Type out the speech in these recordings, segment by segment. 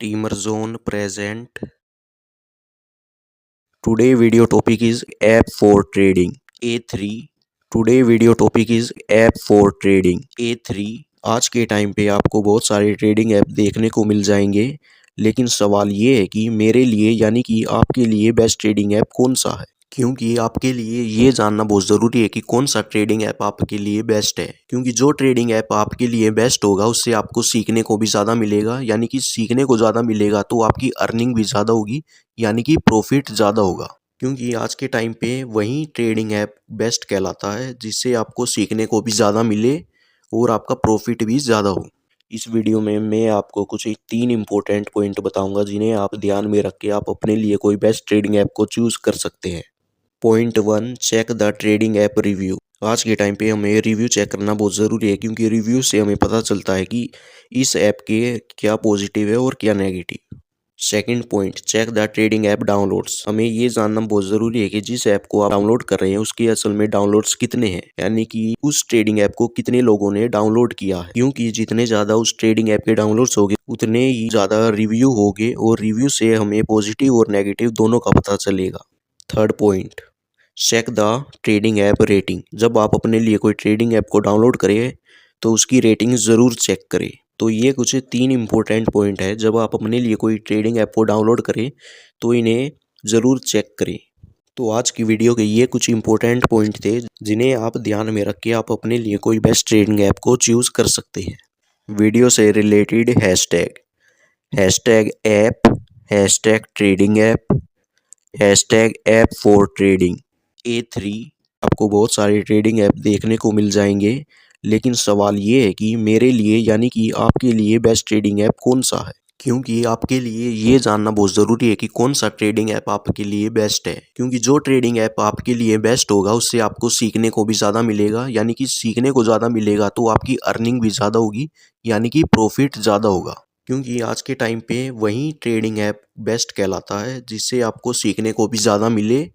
Temerzone present. Today video topic is app for trading. A3. Today video topic is app for trading. A3. आज के time पे आपको बहुत सारे trading app देखने को मिल जाएंगे, लेकिन सवाल ये है कि मेरे लिए यानी कि आपके लिए बेस्ट ट्रेडिंग ऐप कौन सा है। क्योंकि आपके लिए ये जानना बहुत ज़रूरी है कि कौन सा ट्रेडिंग ऐप आपके लिए बेस्ट है, क्योंकि जो ट्रेडिंग ऐप आपके लिए बेस्ट होगा उससे आपको सीखने को भी ज़्यादा मिलेगा, यानी कि सीखने को ज़्यादा मिलेगा तो आपकी अर्निंग भी ज़्यादा होगी, यानी कि प्रॉफिट ज़्यादा होगा। क्योंकि आज के टाइम पे वही ट्रेडिंग ऐप बेस्ट कहलाता है जिससे आपको सीखने को भी ज़्यादा मिले और आपका प्रॉफिट भी ज़्यादा हो। इस वीडियो में मैं आपको कुछ 3 इम्पोर्टेंट पॉइंट बताऊंगा जिन्हें आप ध्यान में रख के आप अपने लिए कोई बेस्ट ट्रेडिंग ऐप को चूज़ कर सकते हैं। Point 1, check the trading app review. आज के टाइम पे हमें रिव्यू चेक करना बहुत ज़रूरी है, क्योंकि रिव्यू से हमें पता चलता है कि इस ऐप के क्या पॉजिटिव है और क्या negative. Second point, check the trading app downloads. हमें ये जानना बहुत ज़रूरी है कि जिस ऐप को आप डाउनलोड कर रहे हैं उसके असल में डाउनलोड्स कितने हैं, यानी कि उस ट्रेडिंग ऐप को कितने लोगों ने डाउनलोड किया है। क्योंकि जितने ज़्यादा उस ट्रेडिंग ऐप के डाउनलोड्स होंगे उतने ही ज़्यादा रिव्यू होंगे और रिव्यू से हमें पॉजिटिव और नेगेटिव दोनों का पता चलेगा। Third point, check the trading app rating. जब आप अपने लिए कोई ट्रेडिंग ऐप को डाउनलोड करें तो उसकी रेटिंग ज़रूर चेक करें। तो ये कुछ 3 इम्पोर्टेंट पॉइंट है, जब आप अपने लिए कोई ट्रेडिंग ऐप को डाउनलोड करें तो इन्हें ज़रूर चेक करें। तो आज की वीडियो के ये कुछ इम्पोर्टेंट पॉइंट थे जिन्हें आप ध्यान में रख के आप अपने लिए कोई बेस्ट ट्रेडिंग ऐप को चूज़ कर सकते हैं। वीडियो से related hashtag app, hashtag trading app, hashtag app for trading. A3। आपको बहुत सारे ट्रेडिंग ऐप देखने को मिल जाएंगे, लेकिन सवाल ये है कि मेरे लिए यानी कि आपके लिए बेस्ट ट्रेडिंग ऐप कौन सा है। क्योंकि आपके लिए ये जानना बहुत ज़रूरी है कि कौन सा ट्रेडिंग ऐप आपके लिए बेस्ट है, क्योंकि जो ट्रेडिंग ऐप आपके लिए बेस्ट होगा उससे आपको सीखने को भी ज़्यादा मिलेगा, यानी कि सीखने को ज़्यादा मिलेगा तो आपकी अर्निंग भी ज़्यादा होगी, यानी कि प्रॉफिट ज़्यादा होगा। क्योंकि आज के टाइम पे वही ट्रेडिंग ऐप बेस्ट कहलाता है जिससे आपको सीखने को भी ज़्यादा मिले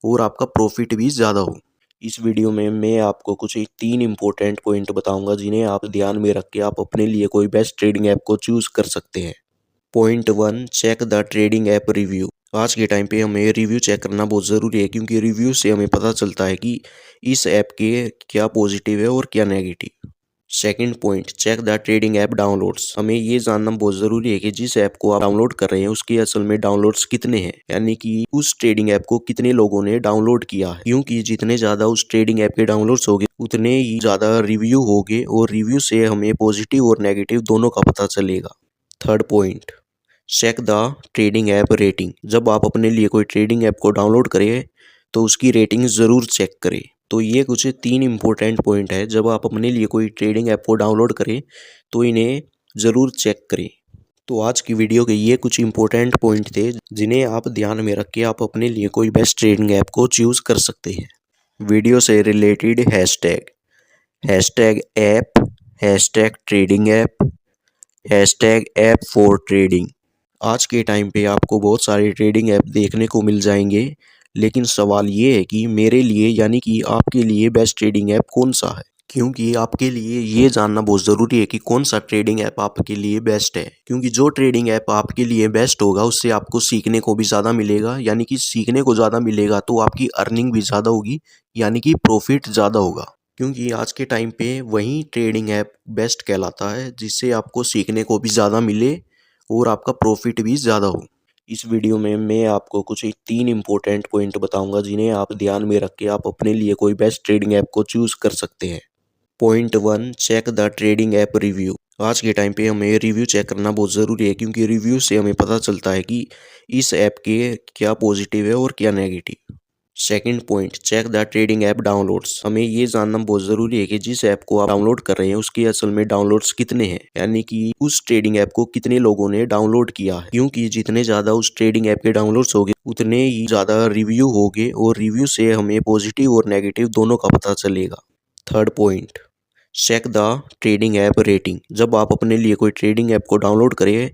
और आपका प्रॉफिट भी ज़्यादा हो। इस वीडियो में मैं आपको कुछ 3 इम्पोर्टेंट पॉइंट बताऊंगा जिन्हें आप ध्यान में रख के आप अपने लिए कोई बेस्ट ट्रेडिंग ऐप को चूज़ कर सकते हैं। Point 1, check the trading app review. आज के टाइम पे हमें रिव्यू चेक करना बहुत ज़रूरी है, क्योंकि रिव्यू से हमें पता चलता है कि इस ऐप के क्या पॉजिटिव है और क्या negative. Second point, check the trading app downloads. हमें ये जानना बहुत ज़रूरी है कि जिस ऐप को आप डाउनलोड कर रहे हैं उसके असल में डाउनलोड्स कितने हैं, यानी कि उस ट्रेडिंग ऐप को कितने लोगों ने डाउनलोड किया है। क्योंकि जितने ज़्यादा उस ट्रेडिंग ऐप के डाउनलोड्स होंगे उतने ही ज़्यादा रिव्यू होंगे और रिव्यू से हमें पॉजिटिव और नेगेटिव दोनों का पता चलेगा। Third point, check the trading app rating. जब आप अपने लिए कोई ट्रेडिंग ऐप को डाउनलोड करें तो उसकी रेटिंग ज़रूर चेक करें। तो ये कुछ 3 इम्पोर्टेंट पॉइंट है, जब आप अपने लिए कोई ट्रेडिंग ऐप को डाउनलोड करें तो इन्हें ज़रूर चेक करें। तो आज की वीडियो के ये कुछ इम्पोर्टेंट पॉइंट थे जिन्हें आप ध्यान में रख के आप अपने लिए कोई बेस्ट ट्रेडिंग ऐप को चूज़ कर सकते हैं। वीडियो से related hashtag app, hashtag trading app, hashtag app for trading. आज के टाइम पे आपको बहुत सारे ट्रेडिंग ऐप देखने को मिल जाएंगे, लेकिन सवाल ये है कि मेरे लिए यानी कि आपके लिए बेस्ट ट्रेडिंग ऐप कौन सा है। क्योंकि आपके लिए ये जानना बहुत ज़रूरी है कि कौन सा ट्रेडिंग ऐप आपके लिए बेस्ट है, क्योंकि जो ट्रेडिंग ऐप आपके लिए बेस्ट होगा उससे आपको सीखने को भी ज़्यादा मिलेगा, यानी कि सीखने को ज़्यादा मिलेगा तो आपकी अर्निंग भी ज़्यादा होगी, यानी कि प्रॉफिट ज़्यादा होगा। क्योंकि आज के टाइम पे वही ट्रेडिंग ऐप बेस्ट कहलाता है जिससे आपको सीखने को भी ज़्यादा मिले और आपका प्रॉफिट भी ज़्यादा हो। इस वीडियो में मैं आपको कुछ 3 इम्पोर्टेंट पॉइंट बताऊंगा जिन्हें आप ध्यान में रख के आप अपने लिए कोई बेस्ट ट्रेडिंग ऐप को चूज़ कर सकते हैं। Point 1, check the trading app review. आज के टाइम पे हमें रिव्यू चेक करना बहुत ज़रूरी है, क्योंकि रिव्यू से हमें पता चलता है कि इस ऐप के क्या पॉजिटिव है और क्या negative. Second point, check the trading app downloads. हमें ये जानना बहुत ज़रूरी है कि जिस ऐप को आप डाउनलोड कर रहे हैं उसके असल में डाउनलोड्स कितने हैं, यानी कि उस ट्रेडिंग ऐप को कितने लोगों ने डाउनलोड किया है। क्योंकि जितने ज़्यादा उस ट्रेडिंग ऐप के डाउनलोड्स होंगे उतने ही ज़्यादा रिव्यू होंगे और रिव्यू से हमें पॉजिटिव और नेगेटिव दोनों का पता चलेगा। Third point, check the trading app rating. जब आप अपने लिए कोई ट्रेडिंग ऐप को डाउनलोड करें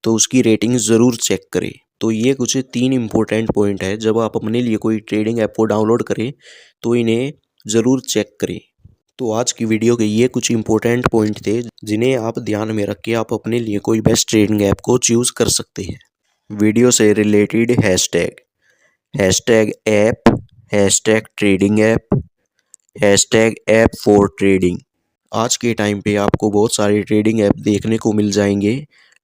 तो उसकी रेटिंग ज़रूर चेक करें। तो ये कुछ 3 इम्पोर्टेंट पॉइंट है, जब आप अपने लिए कोई ट्रेडिंग ऐप को डाउनलोड करें तो इन्हें ज़रूर चेक करें। तो आज की वीडियो के ये कुछ इंपॉर्टेंट पॉइंट थे जिन्हें आप ध्यान में रख के आप अपने लिए कोई बेस्ट ट्रेडिंग ऐप को चूज कर सकते हैं। वीडियो से related hashtag app, hashtag trading app, hashtag app for trading. आज के टाइम पे आपको बहुत सारे ट्रेडिंग ऐप देखने को मिल जाएंगे,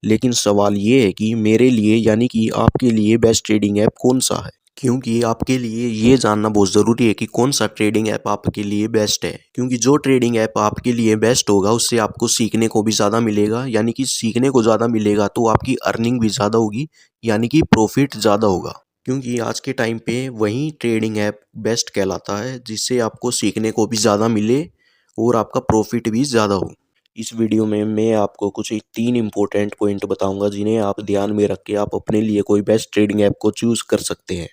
लेकिन सवाल ये है कि मेरे लिए यानी कि आपके लिए बेस्ट ट्रेडिंग ऐप कौन सा है। क्योंकि आपके लिए ये जानना बहुत ज़रूरी है कि कौन सा ट्रेडिंग ऐप आपके लिए बेस्ट है। क्योंकि जो ट्रेडिंग ऐप आपके लिए बेस्ट होगा उससे आपको सीखने को भी ज़्यादा मिलेगा, यानी कि सीखने को ज़्यादा मिलेगा तो आपकी अर्निंग भी ज़्यादा होगी, यानी कि प्रॉफिट ज़्यादा होगा। क्योंकि आज के टाइम पे वही ट्रेडिंग ऐप बेस्ट कहलाता है जिससे आपको सीखने को भी ज़्यादा मिले और आपका प्रॉफिट भी ज़्यादा हो। इस वीडियो में मैं आपको कुछ 3 इम्पोर्टेंट पॉइंट बताऊंगा जिन्हें आप ध्यान में रख के आप अपने लिए कोई बेस्ट ट्रेडिंग ऐप को चूज़ कर सकते हैं।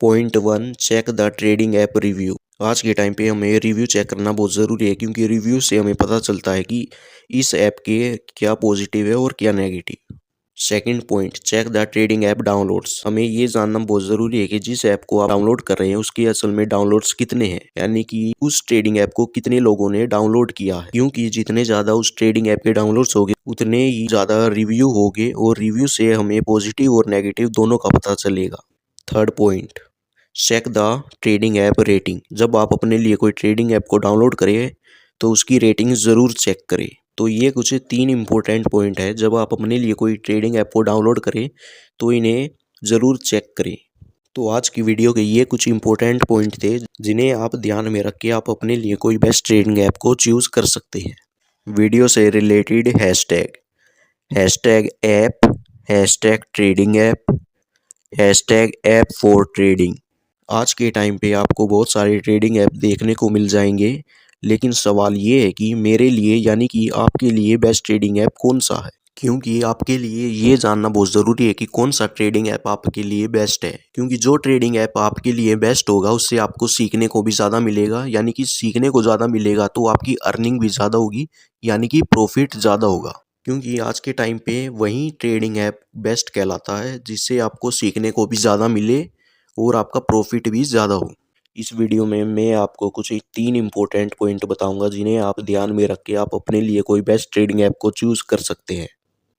Point 1, check the trading app review. आज के टाइम पे हमें रिव्यू चेक करना बहुत ज़रूरी है, क्योंकि रिव्यू से हमें पता चलता है कि इस ऐप के क्या पॉजिटिव है और क्या negative. Second point, check the trading app downloads. हमें ये जानना बहुत ज़रूरी है कि जिस ऐप को आप डाउनलोड कर रहे हैं उसके असल में डाउनलोड्स कितने हैं, यानी कि उस ट्रेडिंग ऐप को कितने लोगों ने डाउनलोड किया है। क्योंकि जितने ज़्यादा उस ट्रेडिंग ऐप के डाउनलोड्स होंगे उतने ही ज़्यादा रिव्यू होंगे और रिव्यू से हमें पॉजिटिव और नेगेटिव दोनों का पता चलेगा। Third point, check the trading app rating. जब आप अपने लिए कोई ट्रेडिंग ऐप को डाउनलोड करें तो उसकी रेटिंग ज़रूर चेक करें। तो ये कुछ 3 इम्पोर्टेंट पॉइंट है, जब आप अपने लिए कोई ट्रेडिंग ऐप को डाउनलोड करें तो इन्हें ज़रूर चेक करें। तो आज की वीडियो के ये कुछ इम्पोर्टेंट पॉइंट थे जिन्हें आप ध्यान में रख के आप अपने लिए कोई बेस्ट ट्रेडिंग ऐप को चूज़ कर सकते हैं। वीडियो से related hashtag app, hashtag trading app, hashtag app for trading. आज के टाइम पे आपको बहुत सारे ट्रेडिंग ऐप देखने को मिल जाएंगे, लेकिन सवाल ये है कि मेरे लिए यानी कि आपके लिए बेस्ट ट्रेडिंग ऐप कौन सा है। क्योंकि आपके लिए ये जानना बहुत ज़रूरी है कि कौन सा ट्रेडिंग ऐप आपके लिए बेस्ट है। क्योंकि जो ट्रेडिंग ऐप आपके लिए बेस्ट होगा उससे आपको सीखने को भी ज़्यादा मिलेगा, यानी कि सीखने को ज़्यादा मिलेगा तो आपकी अर्निंग भी ज़्यादा होगी, यानी कि प्रॉफिट ज़्यादा होगा। क्योंकि आज के टाइम पे वही ट्रेडिंग ऐप बेस्ट कहलाता है जिससे आपको सीखने को भी ज़्यादा मिले और आपका प्रॉफिट भी ज़्यादा हो। इस वीडियो में मैं आपको कुछ 3 इम्पोर्टेंट पॉइंट बताऊंगा जिन्हें आप ध्यान में रख के आप अपने लिए कोई बेस्ट ट्रेडिंग ऐप को चूज़ कर सकते हैं।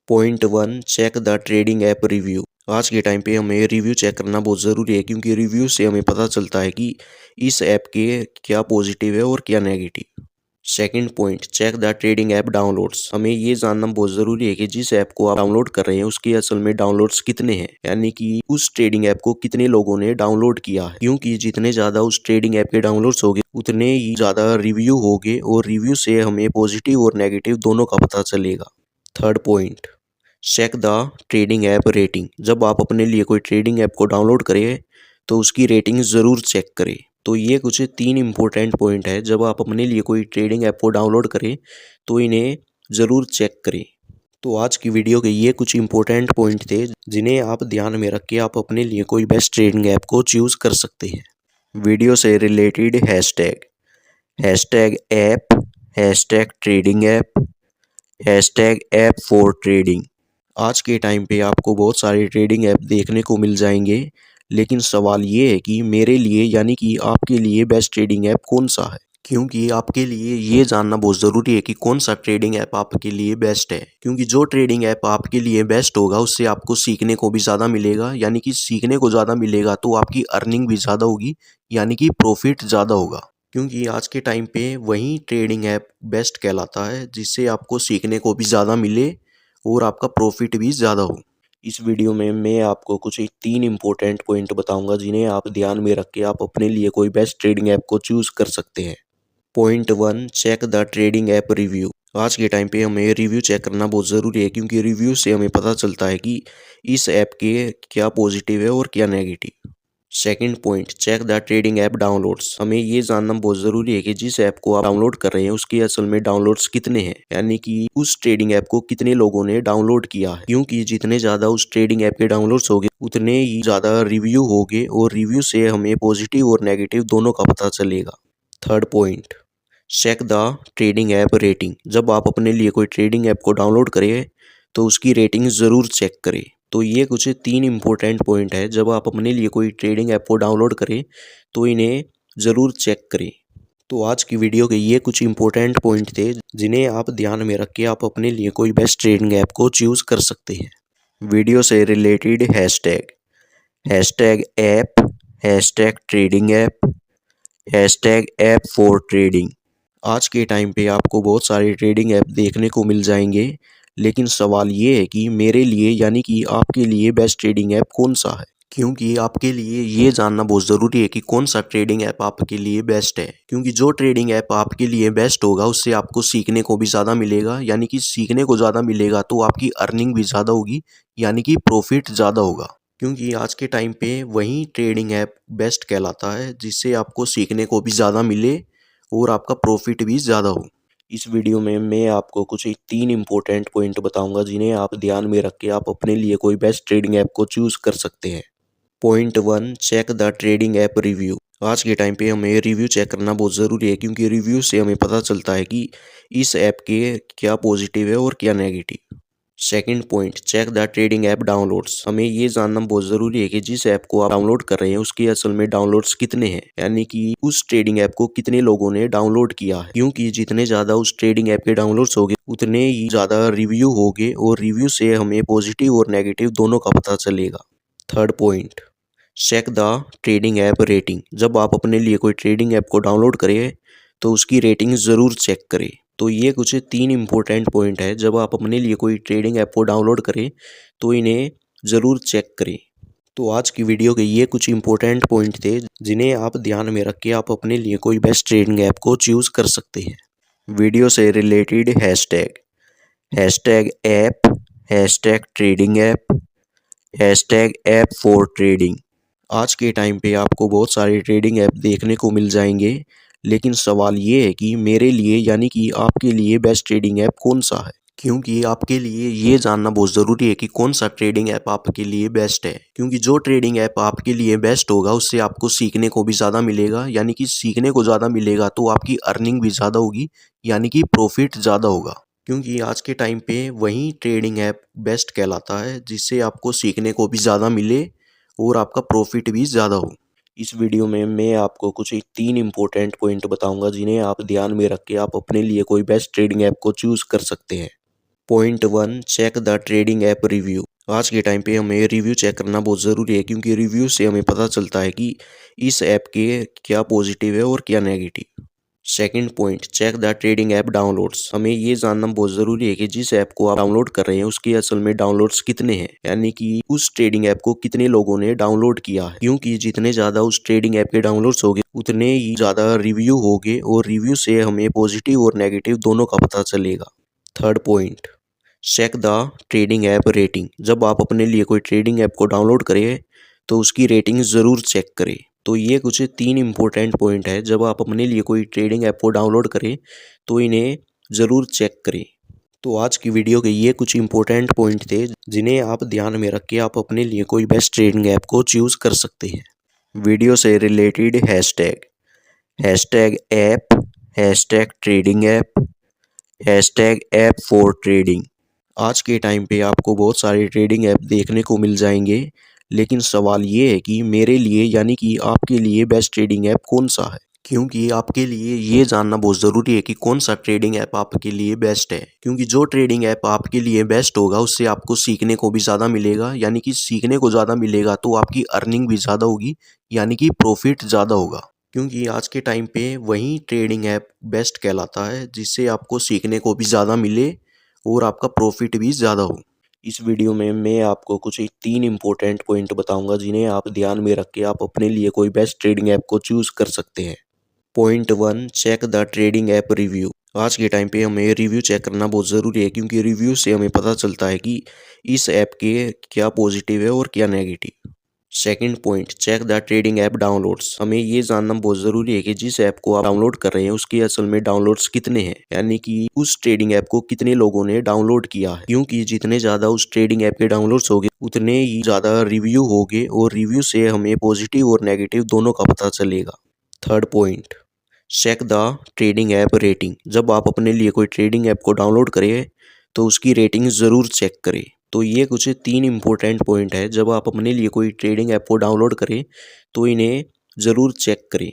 Point 1, check the trading app review. आज के टाइम पे हमें रिव्यू चेक करना बहुत ज़रूरी है, क्योंकि रिव्यू से हमें पता चलता है कि इस ऐप के क्या पॉजिटिव है और क्या negative. Second point, check the trading app downloads. हमें ये जानना बहुत ज़रूरी है कि जिस ऐप को आप डाउनलोड कर रहे हैं उसके असल में डाउनलोड्स कितने हैं, यानी कि उस ट्रेडिंग ऐप को कितने लोगों ने डाउनलोड किया है। क्योंकि जितने ज़्यादा उस ट्रेडिंग ऐप के डाउनलोड्स होंगे उतने ही ज़्यादा रिव्यू होंगे और रिव्यू से हमें पॉजिटिव और नेगेटिव दोनों का पता चलेगा। Third point, check the trading app rating. जब आप अपने लिए कोई ट्रेडिंग ऐप को डाउनलोड करें तो उसकी रेटिंग ज़रूर चेक करें। तो ये कुछ 3 इम्पोर्टेंट पॉइंट है, जब आप अपने लिए कोई ट्रेडिंग ऐप को डाउनलोड करें तो इन्हें ज़रूर चेक करें। तो आज की वीडियो के ये कुछ इम्पोर्टेंट पॉइंट थे जिन्हें आप ध्यान में रख के आप अपने लिए कोई बेस्ट ट्रेडिंग ऐप को चूज़ कर सकते हैं। वीडियो से related hashtag app, hashtag trading app, hashtag app for trading. आज के टाइम पे आपको बहुत सारे ट्रेडिंग ऐप देखने को मिल जाएंगे, लेकिन सवाल ये है कि मेरे लिए यानी कि आपके लिए बेस्ट ट्रेडिंग ऐप कौन सा है। क्योंकि आपके लिए ये जानना बहुत ज़रूरी है कि कौन सा ट्रेडिंग ऐप आपके लिए बेस्ट है। क्योंकि जो ट्रेडिंग ऐप आपके लिए बेस्ट होगा उससे आपको सीखने को भी ज़्यादा मिलेगा, यानी कि सीखने को ज़्यादा मिलेगा तो आपकी अर्निंग भी ज़्यादा होगी, यानी कि प्रॉफिट ज़्यादा होगा। क्योंकि आज के टाइम पे वही ट्रेडिंग ऐप बेस्ट कहलाता है जिससे आपको सीखने को भी ज़्यादा मिले और आपका प्रॉफिट भी ज़्यादा हो। इस वीडियो में मैं आपको कुछ 3 इम्पोर्टेंट पॉइंट बताऊंगा जिन्हें आप ध्यान में रख के आप अपने लिए कोई बेस्ट ट्रेडिंग ऐप को चूज़ कर सकते हैं। Point 1, check the trading app review. आज के टाइम पे हमें रिव्यू चेक करना बहुत ज़रूरी है, क्योंकि रिव्यू से हमें पता चलता है कि इस ऐप के क्या पॉजिटिव है और क्या negative. Second point, check the trading app downloads. हमें ये जानना बहुत ज़रूरी है कि जिस ऐप को आप डाउनलोड कर रहे हैं उसके असल में डाउनलोड्स कितने हैं, यानी कि उस ट्रेडिंग ऐप को कितने लोगों ने डाउनलोड किया है। क्योंकि जितने ज़्यादा उस ट्रेडिंग ऐप के डाउनलोड्स होंगे उतने ही ज़्यादा रिव्यू होंगे और रिव्यू से हमें पॉजिटिव और नेगेटिव दोनों का पता चलेगा। Third point, check the trading app rating. जब आप अपने लिए कोई ट्रेडिंग ऐप को डाउनलोड करें तो उसकी रेटिंग ज़रूर चेक करें। तो ये कुछ 3 इम्पोर्टेंट पॉइंट है, जब आप अपने लिए कोई ट्रेडिंग ऐप को डाउनलोड करें तो इन्हें ज़रूर चेक करें। तो आज की वीडियो के ये कुछ इंपॉर्टेंट पॉइंट थे जिन्हें आप ध्यान में रख के आप अपने लिए कोई बेस्ट ट्रेडिंग ऐप को चूज कर सकते हैं। वीडियो से related hashtag app, hashtag trading app, hashtag app for trading. आज के टाइम पे आपको बहुत सारे ट्रेडिंग ऐप देखने को मिल जाएंगे, लेकिन सवाल ये है कि मेरे लिए यानी कि आपके लिए बेस्ट ट्रेडिंग ऐप कौन सा है। क्योंकि आपके लिए ये जानना बहुत ज़रूरी है कि कौन सा ट्रेडिंग ऐप आपके लिए बेस्ट है। क्योंकि जो ट्रेडिंग ऐप आपके लिए बेस्ट होगा उससे आपको सीखने को भी ज़्यादा मिलेगा, यानी कि सीखने को ज़्यादा मिलेगा तो आपकी अर्निंग भी ज़्यादा होगी, यानी कि प्रॉफिट ज़्यादा होगा। क्योंकि आज के टाइम पे वही ट्रेडिंग ऐप बेस्ट कहलाता है जिससे आपको सीखने को भी ज़्यादा मिले और आपका प्रॉफिट भी ज़्यादा हो। इस वीडियो में मैं आपको कुछ 3 इम्पोर्टेंट पॉइंट बताऊंगा जिन्हें आप ध्यान में रख के आप अपने लिए कोई बेस्ट ट्रेडिंग ऐप को चूज़ कर सकते हैं। Point 1, check the trading app review. आज के टाइम पे हमें रिव्यू चेक करना बहुत ज़रूरी है, क्योंकि रिव्यू से हमें पता चलता है कि इस ऐप के क्या पॉजिटिव है और क्या negative. Second point, check the trading app downloads. हमें ये जानना बहुत ज़रूरी है कि जिस ऐप को आप डाउनलोड कर रहे हैं उसके असल में डाउनलोड्स कितने हैं, यानी कि उस ट्रेडिंग ऐप को कितने लोगों ने डाउनलोड किया है। क्योंकि जितने ज़्यादा उस ट्रेडिंग ऐप के डाउनलोड्स होंगे उतने ही ज़्यादा रिव्यू होंगे और रिव्यू से हमें पॉजिटिव और नेगेटिव दोनों का पता चलेगा। Third point, check the trading app rating. जब आप अपने लिए कोई ट्रेडिंग ऐप को डाउनलोड करें तो उसकी रेटिंग ज़रूर चेक करें। तो ये कुछ 3 इम्पोर्टेंट पॉइंट है, जब आप अपने लिए कोई ट्रेडिंग ऐप को डाउनलोड करें तो इन्हें ज़रूर चेक करें। तो आज की वीडियो के ये कुछ इंपॉर्टेंट पॉइंट थे जिन्हें आप ध्यान में रख के आप अपने लिए कोई बेस्ट ट्रेडिंग ऐप को चूज़ कर सकते हैं। वीडियो से related hashtag app, hashtag trading app, hashtag app for trading. आज के टाइम पे आपको बहुत सारे ट्रेडिंग ऐप देखने को मिल जाएंगे, लेकिन सवाल ये है कि मेरे लिए यानी कि आपके लिए बेस्ट ट्रेडिंग ऐप कौन सा है। क्योंकि आपके लिए ये जानना बहुत ज़रूरी है कि कौन सा ट्रेडिंग ऐप आपके लिए बेस्ट है। क्योंकि जो ट्रेडिंग ऐप आपके लिए बेस्ट होगा उससे आपको सीखने को भी ज़्यादा मिलेगा, यानी कि सीखने को ज़्यादा मिलेगा तो आपकी अर्निंग भी ज़्यादा होगी, यानी कि प्रॉफिट ज़्यादा होगा। क्योंकि आज के टाइम पे वही ट्रेडिंग ऐप बेस्ट कहलाता है जिससे आपको सीखने को भी ज़्यादा मिले और आपका प्रॉफिट भी ज़्यादा हो। इस वीडियो में मैं आपको कुछ 3 इम्पोर्टेंट पॉइंट बताऊंगा जिन्हें आप ध्यान में रख के आप अपने लिए कोई बेस्ट ट्रेडिंग ऐप को चूज़ कर सकते हैं। Point 1, check the trading app review. आज के टाइम पे हमें रिव्यू चेक करना बहुत ज़रूरी है, क्योंकि रिव्यू से हमें पता चलता है कि इस ऐप के क्या पॉजिटिव है और क्या negative. Second point, check the trading app downloads. हमें ये जानना बहुत ज़रूरी है कि जिस ऐप को आप डाउनलोड कर रहे हैं उसके असल में डाउनलोड्स कितने हैं, यानी कि उस ट्रेडिंग ऐप को कितने लोगों ने डाउनलोड किया है। क्योंकि जितने ज़्यादा उस ट्रेडिंग ऐप के डाउनलोड्स होंगे उतने ही ज़्यादा रिव्यू होंगे और रिव्यू से हमें पॉजिटिव और नेगेटिव दोनों का पता चलेगा। Third point, check the trading app rating. जब आप अपने लिए कोई ट्रेडिंग ऐप को डाउनलोड करें तो उसकी रेटिंग ज़रूर चेक करें। तो ये कुछ 3 इम्पोर्टेंट पॉइंट है, जब आप अपने लिए कोई ट्रेडिंग ऐप को डाउनलोड करें तो इन्हें ज़रूर चेक करें। तो आज की वीडियो के ये कुछ इंपॉर्टेंट पॉइंट थे जिन्हें आप ध्यान में रख के आप अपने लिए कोई बेस्ट ट्रेडिंग ऐप को चूज़ कर सकते हैं। वीडियो से related hashtag app, hashtag trading app, hashtag app for trading. आज के टाइम पे आपको बहुत सारे ट्रेडिंग ऐप देखने को मिल जाएंगे, लेकिन सवाल ये है कि मेरे लिए यानी कि आपके लिए बेस्ट ट्रेडिंग ऐप कौन सा है। क्योंकि आपके लिए ये जानना बहुत ज़रूरी है कि कौन सा ट्रेडिंग ऐप आपके लिए बेस्ट है। क्योंकि जो ट्रेडिंग ऐप आपके लिए बेस्ट होगा उससे आपको सीखने को भी ज़्यादा मिलेगा, यानी कि सीखने को ज़्यादा मिलेगा तो आपकी अर्निंग भी ज़्यादा होगी, यानी कि प्रॉफिट ज़्यादा होगा। क्योंकि आज के टाइम पे वही ट्रेडिंग ऐप बेस्ट कहलाता है जिससे आपको सीखने को भी ज़्यादा मिले और आपका प्रॉफिट भी ज़्यादा हो। इस वीडियो में मैं आपको कुछ 3 इम्पोर्टेंट पॉइंट बताऊंगा जिन्हें आप ध्यान में रख के आप अपने लिए कोई बेस्ट ट्रेडिंग ऐप को चूज़ कर सकते हैं। Point 1, check the trading app review. आज के टाइम पे हमें रिव्यू चेक करना बहुत ज़रूरी है, क्योंकि रिव्यू से हमें पता चलता है कि इस ऐप के क्या पॉजिटिव है और क्या negative. Second point, check the trading app downloads. हमें ये जानना बहुत ज़रूरी है कि जिस ऐप को आप डाउनलोड कर रहे हैं उसके असल में डाउनलोड्स कितने हैं, यानी कि उस ट्रेडिंग ऐप को कितने लोगों ने डाउनलोड किया है। क्योंकि जितने ज़्यादा उस ट्रेडिंग ऐप के डाउनलोड्स होंगे उतने ही ज़्यादा रिव्यू होंगे और रिव्यू से हमें पॉजिटिव और नेगेटिव दोनों का पता चलेगा। Third point, check the trading app rating. जब आप अपने लिए कोई ट्रेडिंग ऐप को डाउनलोड करें तो उसकी रेटिंग ज़रूर चेक करें। तो ये कुछ 3 इम्पोर्टेंट पॉइंट है, जब आप अपने लिए कोई ट्रेडिंग ऐप को डाउनलोड करें तो इन्हें ज़रूर चेक करें।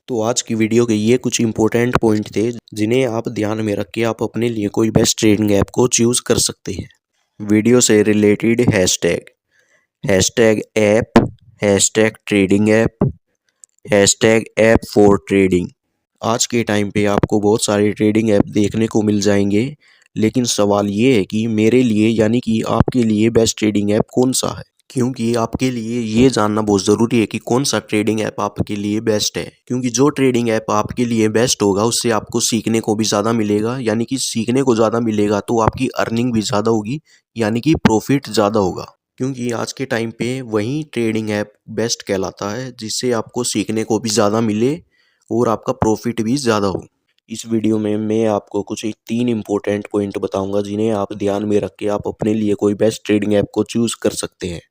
तो आज की वीडियो के ये कुछ इंपॉर्टेंट पॉइंट थे जिन्हें आप ध्यान में रख के आप अपने लिए कोई बेस्ट ट्रेडिंग ऐप को चूज कर सकते हैं। वीडियो से related hashtag app, hashtag trading app, hashtag app for trading. आज के टाइम पे आपको बहुत सारे ट्रेडिंग ऐप देखने को मिल जाएंगे, लेकिन सवाल ये है कि मेरे लिए यानी कि आपके लिए बेस्ट ट्रेडिंग ऐप कौन सा है। क्योंकि आपके लिए ये जानना बहुत ज़रूरी है कि कौन सा ट्रेडिंग ऐप आपके लिए बेस्ट है। क्योंकि जो ट्रेडिंग ऐप आपके लिए बेस्ट होगा उससे आपको सीखने को भी ज़्यादा मिलेगा, यानी कि सीखने को ज़्यादा मिलेगा तो आपकी अर्निंग भी ज़्यादा होगी, यानी कि प्रॉफिट ज़्यादा होगा। क्योंकि आज के टाइम पे वही ट्रेडिंग ऐप बेस्ट कहलाता है जिससे आपको सीखने को भी ज़्यादा मिले और आपका प्रॉफिट भी ज़्यादा हो। इस वीडियो में मैं आपको कुछ 3 इम्पोर्टेंट पॉइंट बताऊंगा जिन्हें आप ध्यान में रख के आप अपने लिए कोई बेस्ट ट्रेडिंग ऐप को चूज़ कर सकते हैं।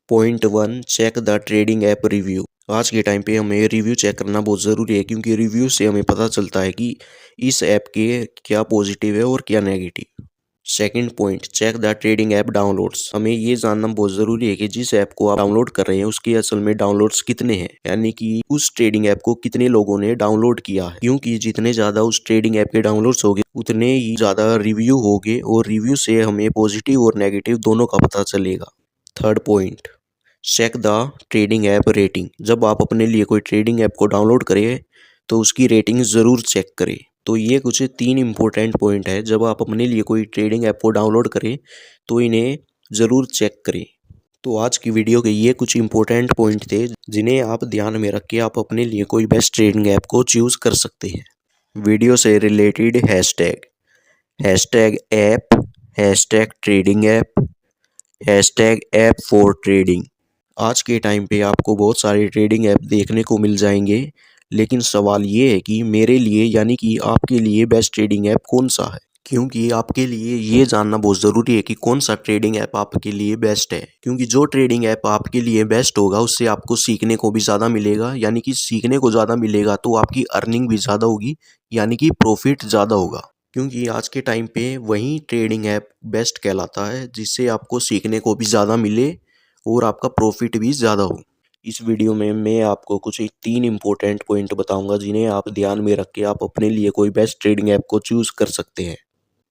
Point 1, check the trading app review. आज के टाइम पे हमें रिव्यू चेक करना बहुत ज़रूरी है, क्योंकि रिव्यू से हमें पता चलता है कि इस ऐप के क्या पॉजिटिव है और क्या negative. Second point, check the trading app downloads. हमें ये जानना बहुत ज़रूरी है कि जिस ऐप को आप डाउनलोड कर रहे हैं उसके असल में डाउनलोड्स कितने हैं, यानी कि उस ट्रेडिंग ऐप को कितने लोगों ने डाउनलोड किया है। क्योंकि जितने ज़्यादा उस ट्रेडिंग ऐप के डाउनलोड्स होंगे उतने ही ज़्यादा रिव्यू होंगे और रिव्यू से हमें पॉजिटिव और नेगेटिव दोनों का पता चलेगा। Third point, check the trading app rating. जब आप अपने लिए कोई ट्रेडिंग ऐप को डाउनलोड करें तो उसकी रेटिंग ज़रूर चेक करें। तो ये कुछ 3 इम्पोर्टेंट पॉइंट है, जब आप अपने लिए कोई ट्रेडिंग ऐप को डाउनलोड करें तो इन्हें ज़रूर चेक करें। तो आज की वीडियो के ये कुछ इंपॉर्टेंट पॉइंट थे जिन्हें आप ध्यान में रख के आप अपने लिए कोई बेस्ट ट्रेडिंग ऐप को चूज़ कर सकते हैं। वीडियो से related hashtag app, hashtag trading app, hashtag app for trading. आज के टाइम पे आपको बहुत सारे ट्रेडिंग ऐप देखने को मिल जाएंगे, लेकिन सवाल ये है कि मेरे लिए यानी कि आपके लिए बेस्ट ट्रेडिंग ऐप कौन सा है। क्योंकि आपके लिए ये जानना बहुत ज़रूरी है कि कौन सा ट्रेडिंग ऐप आपके लिए बेस्ट है। क्योंकि जो ट्रेडिंग ऐप आपके लिए बेस्ट होगा उससे आपको सीखने को भी ज़्यादा मिलेगा, यानी कि सीखने को ज़्यादा मिलेगा तो आपकी अर्निंग भी ज़्यादा होगी, यानी कि प्रॉफिट ज़्यादा होगा। क्योंकि आज के टाइम पे वही ट्रेडिंग ऐप बेस्ट कहलाता है जिससे आपको सीखने को भी ज़्यादा मिले और आपका प्रॉफिट भी ज़्यादा हो। इस वीडियो में मैं आपको कुछ 3 इम्पोर्टेंट पॉइंट बताऊंगा जिन्हें आप ध्यान में रख के आप अपने लिए कोई बेस्ट ट्रेडिंग ऐप को चूज़ कर सकते हैं।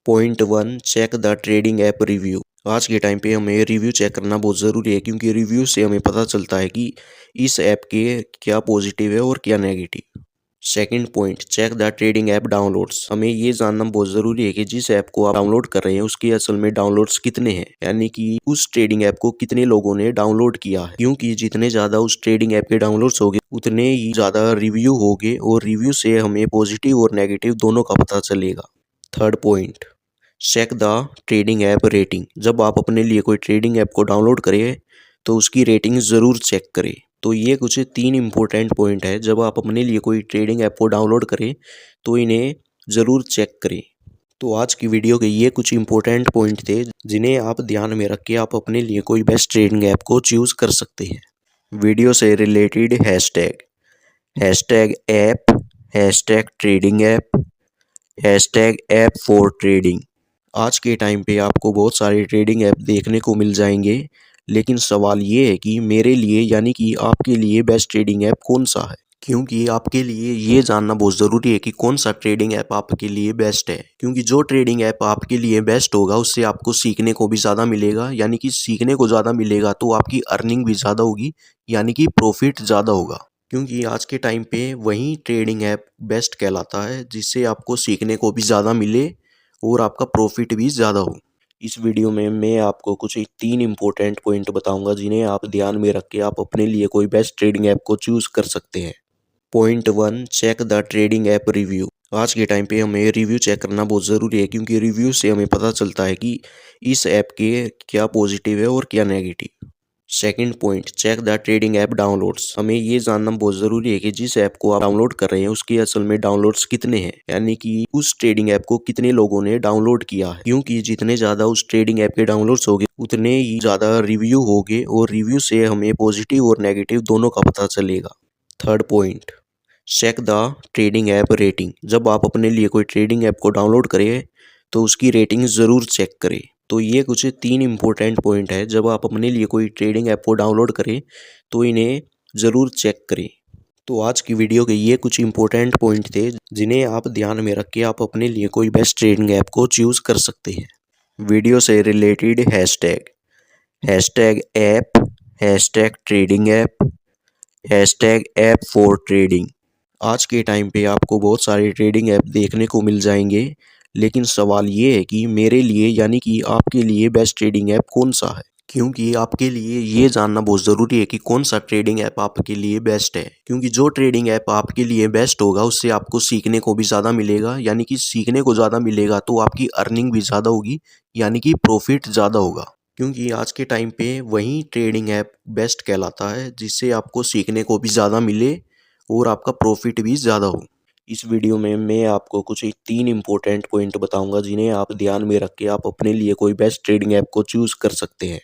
Point 1, check the trading app review. आज के टाइम पे हमें रिव्यू चेक करना बहुत ज़रूरी है, क्योंकि रिव्यू से हमें पता चलता है कि इस ऐप के क्या पॉजिटिव है और क्या negative. Second point, check the trading app downloads. हमें ये जानना बहुत ज़रूरी है कि जिस ऐप को आप डाउनलोड कर रहे हैं उसके असल में डाउनलोड्स कितने हैं, यानी कि उस ट्रेडिंग ऐप को कितने लोगों ने डाउनलोड किया है। क्योंकि जितने ज़्यादा उस ट्रेडिंग ऐप के डाउनलोड्स होंगे उतने ही ज़्यादा रिव्यू होंगे और रिव्यू से हमें पॉजिटिव और नेगेटिव दोनों का पता चलेगा। Third point, check the trading app rating. जब आप अपने लिए कोई ट्रेडिंग ऐप को डाउनलोड करें तो उसकी रेटिंग ज़रूर चेक करें। तो ये कुछ 3 इम्पोर्टेंट पॉइंट है, जब आप अपने लिए कोई ट्रेडिंग ऐप को डाउनलोड करें तो इन्हें ज़रूर चेक करें। तो आज की वीडियो के ये कुछ इंपॉर्टेंट पॉइंट थे जिन्हें आप ध्यान में रख के आप अपने लिए कोई बेस्ट ट्रेडिंग ऐप को चूज़ कर सकते हैं। वीडियो से related hashtag app, hashtag trading app, hashtag app for trading. आज के टाइम पे आपको बहुत सारे ट्रेडिंग ऐप देखने को मिल जाएंगे, लेकिन सवाल ये है कि मेरे लिए यानी कि आपके लिए बेस्ट ट्रेडिंग ऐप कौन सा है। क्योंकि आपके लिए ये जानना बहुत ज़रूरी है कि कौन सा ट्रेडिंग ऐप आपके लिए बेस्ट है। क्योंकि जो ट्रेडिंग ऐप आपके लिए बेस्ट होगा उससे आपको सीखने को भी ज़्यादा मिलेगा, यानी कि सीखने को ज़्यादा मिलेगा तो आपकी अर्निंग भी ज़्यादा होगी, यानी कि प्रॉफिट ज़्यादा होगा। क्योंकि आज के टाइम पे वही ट्रेडिंग ऐप बेस्ट कहलाता है जिससे आपको सीखने को भी ज़्यादा मिले और आपका प्रॉफिट भी ज़्यादा हो। इस वीडियो में मैं आपको कुछ 3 इम्पोर्टेंट पॉइंट बताऊंगा जिन्हें आप ध्यान में रख के आप अपने लिए कोई बेस्ट ट्रेडिंग ऐप को चूज़ कर सकते हैं। Point 1, check the trading app review. आज के टाइम पे हमें रिव्यू चेक करना बहुत ज़रूरी है, क्योंकि रिव्यू से हमें पता चलता है कि इस ऐप के क्या पॉजिटिव है और क्या negative. Second point, check the trading app downloads. हमें ये जानना बहुत ज़रूरी है कि जिस ऐप को आप डाउनलोड कर रहे हैं उसके असल में डाउनलोड्स कितने हैं, यानी कि उस ट्रेडिंग ऐप को कितने लोगों ने डाउनलोड किया है। क्योंकि जितने ज़्यादा उस ट्रेडिंग ऐप के डाउनलोड्स होंगे उतने ही ज़्यादा रिव्यू होंगे और रिव्यू से हमें पॉजिटिव और नेगेटिव दोनों का पता चलेगा। Third point, check the trading app rating. जब आप अपने लिए कोई ट्रेडिंग ऐप को डाउनलोड करें तो उसकी रेटिंग ज़रूर चेक करें। तो ये कुछ 3 इम्पोर्टेंट पॉइंट है, जब आप अपने लिए कोई ट्रेडिंग ऐप को डाउनलोड करें तो इन्हें ज़रूर चेक करें। तो आज की वीडियो के ये कुछ इंपॉर्टेंट पॉइंट थे जिन्हें आप ध्यान में रख के आप अपने लिए कोई बेस्ट ट्रेडिंग ऐप को चूज कर सकते हैं। वीडियो से related hashtag app, hashtag trading app, hashtag app for trading. आज के टाइम पे आपको बहुत सारे ट्रेडिंग ऐप देखने को मिल जाएंगे, लेकिन सवाल ये है कि मेरे लिए यानी कि आपके लिए बेस्ट ट्रेडिंग ऐप कौन सा है। क्योंकि आपके लिए ये जानना बहुत ज़रूरी है कि कौन सा ट्रेडिंग ऐप आपके लिए बेस्ट है। क्योंकि जो ट्रेडिंग ऐप आपके लिए बेस्ट होगा उससे आपको सीखने को भी ज़्यादा मिलेगा, यानी कि सीखने को ज़्यादा मिलेगा तो आपकी अर्निंग भी ज़्यादा होगी, यानी कि प्रॉफिट ज़्यादा होगा। क्योंकि आज के टाइम पे वही ट्रेडिंग ऐप बेस्ट कहलाता है जिससे आपको सीखने को भी ज़्यादा मिले और आपका प्रॉफिट भी ज़्यादा हो। इस वीडियो में मैं आपको कुछ 3 इम्पोर्टेंट पॉइंट बताऊंगा जिन्हें आप ध्यान में रख के आप अपने लिए कोई बेस्ट ट्रेडिंग ऐप को चूज़ कर सकते हैं।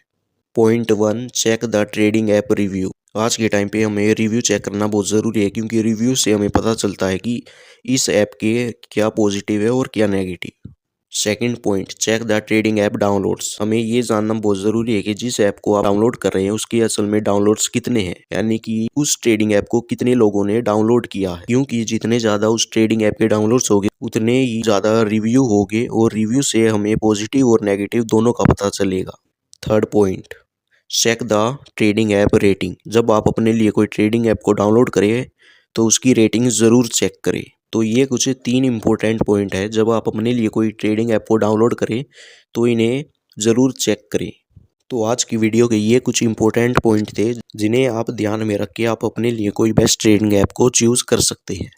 Point 1, check the trading app review. आज के टाइम पे हमें रिव्यू चेक करना बहुत ज़रूरी है, क्योंकि रिव्यू से हमें पता चलता है कि इस ऐप के क्या पॉजिटिव है और क्या negative. Second point, check the trading app downloads. हमें ये जानना बहुत ज़रूरी है कि जिस ऐप को आप डाउनलोड कर रहे हैं उसके असल में डाउनलोड्स कितने हैं, यानी कि उस ट्रेडिंग ऐप को कितने लोगों ने डाउनलोड किया है। क्योंकि जितने ज़्यादा उस ट्रेडिंग ऐप के डाउनलोड्स होंगे उतने ही ज़्यादा रिव्यू होंगे और रिव्यू से हमें पॉजिटिव और नेगेटिव दोनों का पता चलेगा। Third point, check the trading app rating. जब आप अपने लिए कोई ट्रेडिंग ऐप को डाउनलोड करें तो उसकी रेटिंग ज़रूर चेक करें। तो ये कुछ 3 इम्पोर्टेंट पॉइंट है, जब आप अपने लिए कोई ट्रेडिंग ऐप को डाउनलोड करें तो इन्हें ज़रूर चेक करें। तो आज की वीडियो के ये कुछ इम्पोर्टेंट पॉइंट थे जिन्हें आप ध्यान में रख के आप अपने लिए कोई बेस्ट ट्रेडिंग ऐप को चूज़ कर सकते हैं।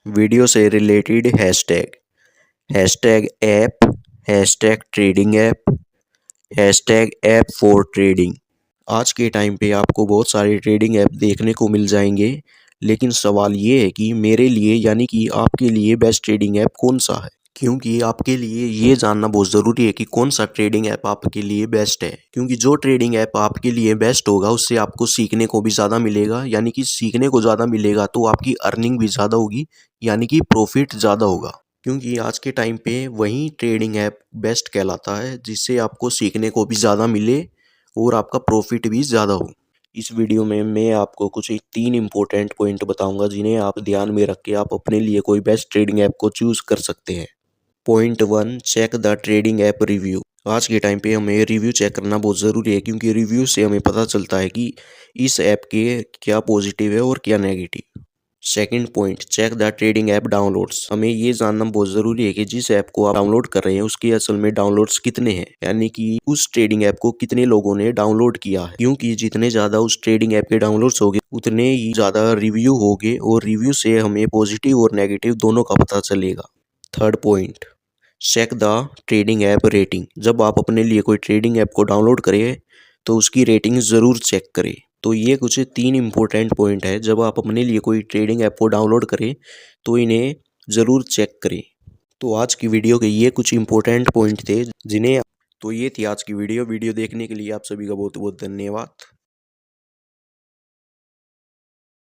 वीडियो से related hashtag app, hashtag trading app, hashtag app for trading. आज के टाइम पे आपको बहुत सारे ट्रेडिंग ऐप देखने को मिल जाएंगे, लेकिन सवाल ये है कि मेरे लिए यानी कि आपके लिए बेस्ट ट्रेडिंग ऐप कौन सा है। क्योंकि आपके लिए ये जानना बहुत ज़रूरी है कि कौन सा ट्रेडिंग ऐप आपके लिए बेस्ट है। क्योंकि जो ट्रेडिंग ऐप आपके लिए बेस्ट होगा उससे आपको सीखने को भी ज़्यादा मिलेगा, यानी कि सीखने को ज़्यादा मिलेगा तो आपकी अर्निंग भी ज़्यादा होगी, यानी कि प्रॉफिट ज़्यादा होगा। क्योंकि आज के टाइम पे वही ट्रेडिंग ऐप बेस्ट कहलाता है जिससे आपको सीखने को भी ज़्यादा मिले और आपका प्रॉफिट भी ज़्यादा हो। इस वीडियो में मैं आपको कुछ 3 इम्पोर्टेंट पॉइंट बताऊंगा जिन्हें आप ध्यान में रख के आप अपने लिए कोई बेस्ट ट्रेडिंग ऐप को चूज़ कर सकते हैं। Point 1, check the trading app review. आज के टाइम पे हमें रिव्यू चेक करना बहुत ज़रूरी है, क्योंकि रिव्यू से हमें पता चलता है कि इस ऐप के क्या पॉजिटिव है और क्या negative. Second point, check the trading app downloads. हमें ये जानना बहुत ज़रूरी है कि जिस ऐप को आप डाउनलोड कर रहे हैं उसके असल में डाउनलोड्स कितने हैं, यानी कि उस ट्रेडिंग ऐप को कितने लोगों ने डाउनलोड किया है। क्योंकि जितने ज़्यादा उस ट्रेडिंग ऐप के डाउनलोड्स होंगे उतने ही ज़्यादा रिव्यू होंगे और रिव्यू से हमें पॉजिटिव और नेगेटिव दोनों का पता चलेगा। Third point, check the trading app rating. जब आप अपने लिए कोई ट्रेडिंग ऐप को डाउनलोड करें तो उसकी रेटिंग ज़रूर चेक करें। तो ये कुछ 3 इम्पोर्टेंट पॉइंट है, जब आप अपने लिए कोई ट्रेडिंग ऐप को डाउनलोड करें तो इन्हें ज़रूर चेक करें। तो आज की वीडियो के ये कुछ इम्पोर्टेंट पॉइंट थे जिन्हें तो ये थी आज की वीडियो देखने के लिए आप सभी का बहुत बहुत धन्यवाद।